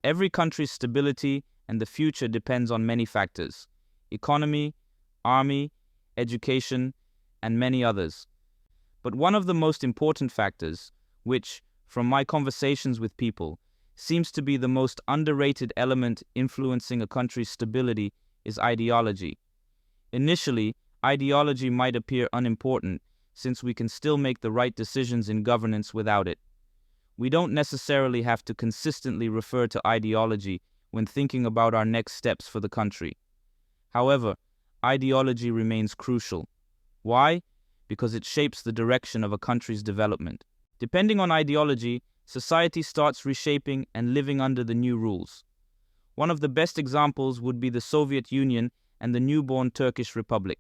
Every country's stability and the future depends on many factors: economy, army, education, and many others. But one of the most important factors, which, from my conversations with people, seems to be the most underrated element influencing a country's stability, is ideology. Initially, ideology might appear unimportant, since we can still make the right decisions in governance without it. We don't necessarily have to consistently refer to ideology when thinking about our next steps for the country. However, ideology remains crucial. Why? Because it shapes the direction of a country's development. Depending on ideology, society starts reshaping and living under the new rules. One of the best examples would be the Soviet Union and the newborn Turkish Republic.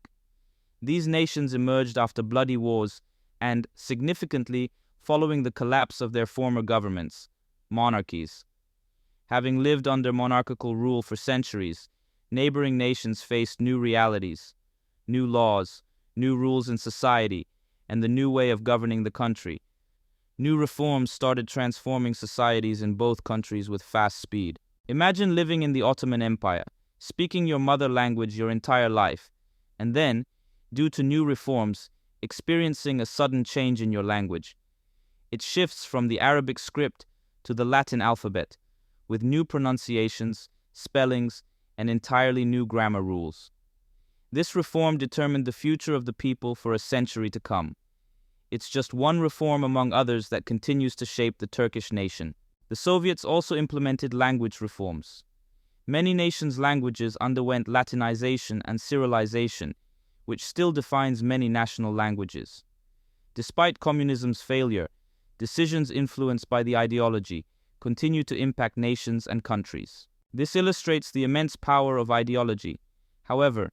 These nations emerged after bloody wars and, significantly, following the collapse of their former governments, monarchies. Having lived under monarchical rule for centuries, neighboring nations faced new realities, new laws, new rules in society, and the new way of governing the country. New reforms started transforming societies in both countries with fast speed. Imagine living in the Ottoman Empire, speaking your mother language your entire life, and then, due to new reforms, experiencing a sudden change in your language. It shifts from the Arabic script to the Latin alphabet, with new pronunciations, spellings, and entirely new grammar rules. This reform determined the future of the people for a century to come. It's just one reform among others that continues to shape the Turkish nation. The Soviets also implemented language reforms. Many nations' languages underwent Latinization and Cyrilization, which still defines many national languages. Despite communism's failure, decisions influenced by the ideology continue to impact nations and countries. This illustrates the immense power of ideology. However,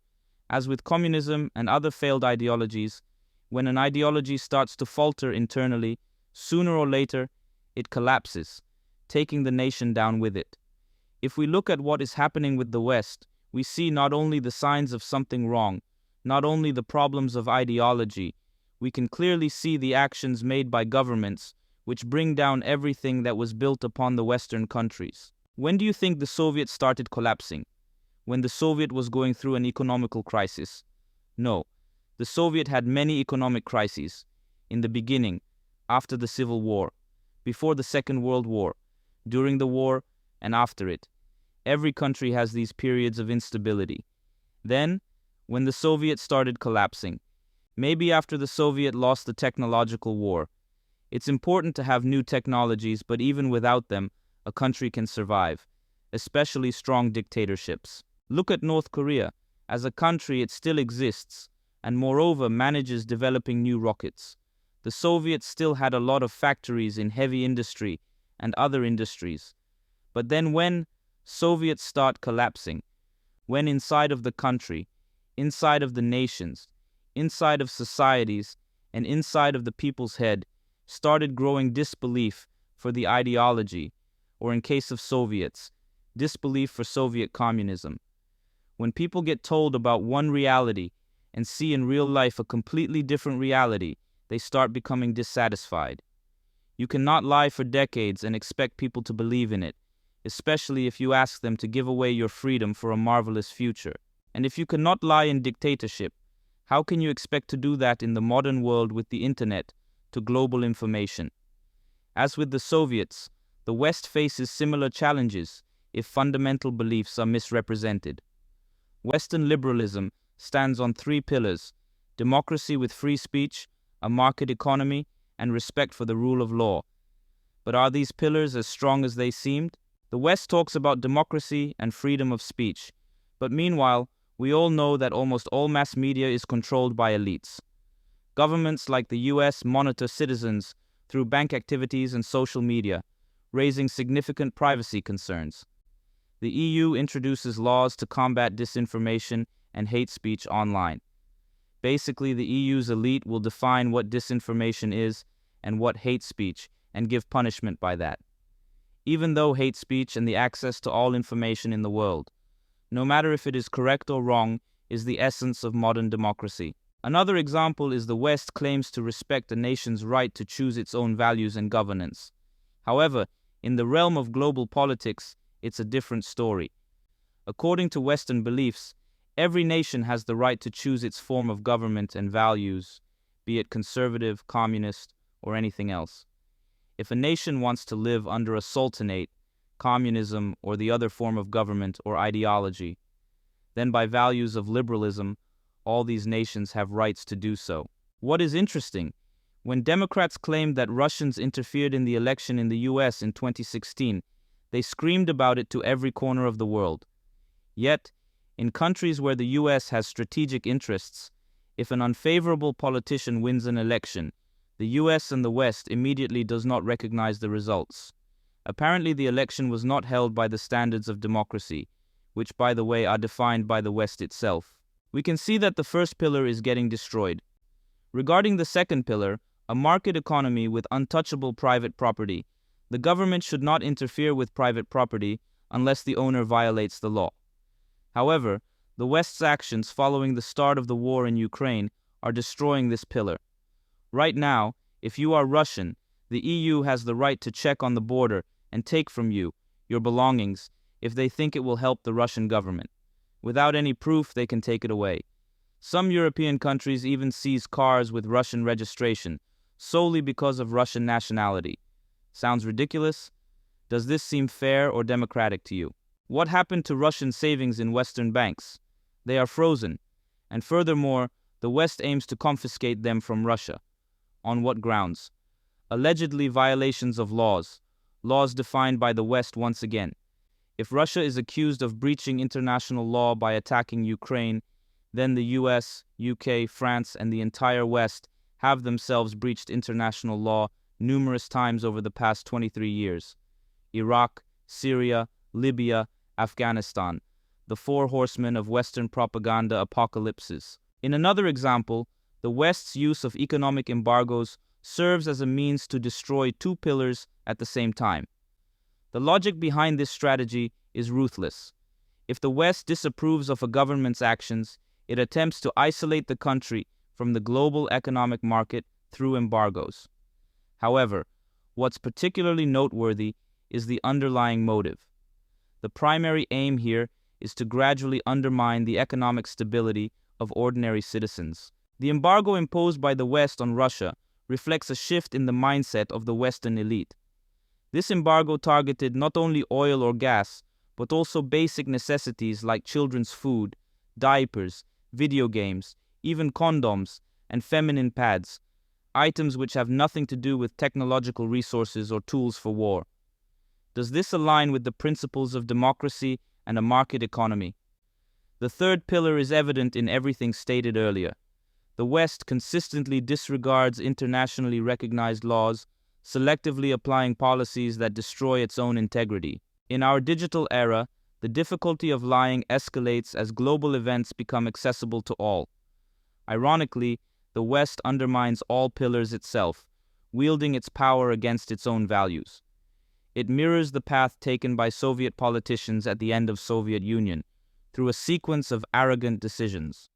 as with communism and other failed ideologies, when an ideology starts to falter internally, sooner or later, it collapses, taking the nation down with it. If we look at what is happening with the West, we see not only the signs of something wrong, not only the problems of ideology, we can clearly see the actions made by governments which bring down everything that was built upon the Western countries. When do you think the Soviets started collapsing? When the Soviet was going through an economical crisis? No. The Soviet had many economic crises. In the beginning, after the Civil War, before the Second World War, during the war, and after it. Every country has these periods of instability. Then, when the Soviet started collapsing, maybe after the Soviet lost the technological war. It's important to have new technologies, but even without them, a country can survive, especially strong dictatorships. Look at North Korea. As a country, it still exists, and moreover manages developing new rockets. The Soviets still had a lot of factories in heavy industry and other industries. But then when Soviets start collapsing, when inside of the country, inside of the nations, inside of societies, and inside of the people's head, started growing disbelief for the ideology, or in case of Soviets, disbelief for Soviet communism. When people get told about one reality and see in real life a completely different reality, they start becoming dissatisfied. You cannot lie for decades and expect people to believe in it, especially if you ask them to give away your freedom for a marvelous future. And if you cannot lie in dictatorship, how can you expect to do that in the modern world with the internet to global information? As with the Soviets, the West faces similar challenges if fundamental beliefs are misrepresented. Western liberalism stands on three pillars: democracy with free speech, a market economy, and respect for the rule of law. But are these pillars as strong as they seemed? The West talks about democracy and freedom of speech, but meanwhile, we all know that almost all mass media is controlled by elites. Governments like the US monitor citizens through bank activities and social media, raising significant privacy concerns. The EU introduces laws to combat disinformation and hate speech online. Basically, the EU's elite will define what disinformation is and what hate speech and give punishment by that. Even though hate speech and the access to all information in the world, no matter if it is correct or wrong, is the essence of modern democracy. Another example is the West claims to respect a nation's right to choose its own values and governance. However, in the realm of global politics, it's a different story. According to Western beliefs, every nation has the right to choose its form of government and values, be it conservative, communist, or anything else. If a nation wants to live under a sultanate, communism, or the other form of government or ideology, then by values of liberalism, all these nations have rights to do so. What is interesting, when Democrats claimed that Russians interfered in the election in the US in 2016, they screamed about it to every corner of the world. Yet, in countries where the US has strategic interests, if an unfavorable politician wins an election, the US and the West immediately does not recognize the results. Apparently, the election was not held by the standards of democracy, which, by the way, are defined by the West itself. We can see that the first pillar is getting destroyed. Regarding the second pillar, a market economy with untouchable private property, the government should not interfere with private property unless the owner violates the law. However, the West's actions following the start of the war in Ukraine are destroying this pillar. Right now, if you are Russian, the EU has the right to check on the border and take from you your belongings if they think it will help the Russian government. Without any proof, they can take it away. Some European countries even seize cars with Russian registration solely because of Russian nationality. Sounds ridiculous? Does this seem fair or democratic to you? What happened to Russian savings in Western banks? They are frozen. And furthermore, the West aims to confiscate them from Russia. On what grounds? Allegedly violations of laws defined by the West once again. If Russia is accused of breaching international law by attacking Ukraine, then the US, UK, France, and the entire West have themselves breached international law numerous times over the past 23 years. Iraq, Syria, Libya, Afghanistan, the four horsemen of Western propaganda apocalypses. In another example, the West's use of economic embargoes serves as a means to destroy two pillars at the same time. The logic behind this strategy is ruthless. If the West disapproves of a government's actions, it attempts to isolate the country from the global economic market through embargoes. However, what's particularly noteworthy is the underlying motive. The primary aim here is to gradually undermine the economic stability of ordinary citizens. The embargo imposed by the West on Russia reflects a shift in the mindset of the Western elite. This embargo targeted not only oil or gas, but also basic necessities like children's food, diapers, video games, even condoms, and feminine pads, items which have nothing to do with technological resources or tools for war. Does this align with the principles of democracy and a market economy? The third pillar is evident in everything stated earlier. The West consistently disregards internationally recognized laws, selectively applying policies that destroy its own integrity. In our digital era, the difficulty of lying escalates as global events become accessible to all. Ironically, the West undermines all pillars itself, wielding its power against its own values. It mirrors the path taken by Soviet politicians at the end of Soviet Union, through a sequence of arrogant decisions.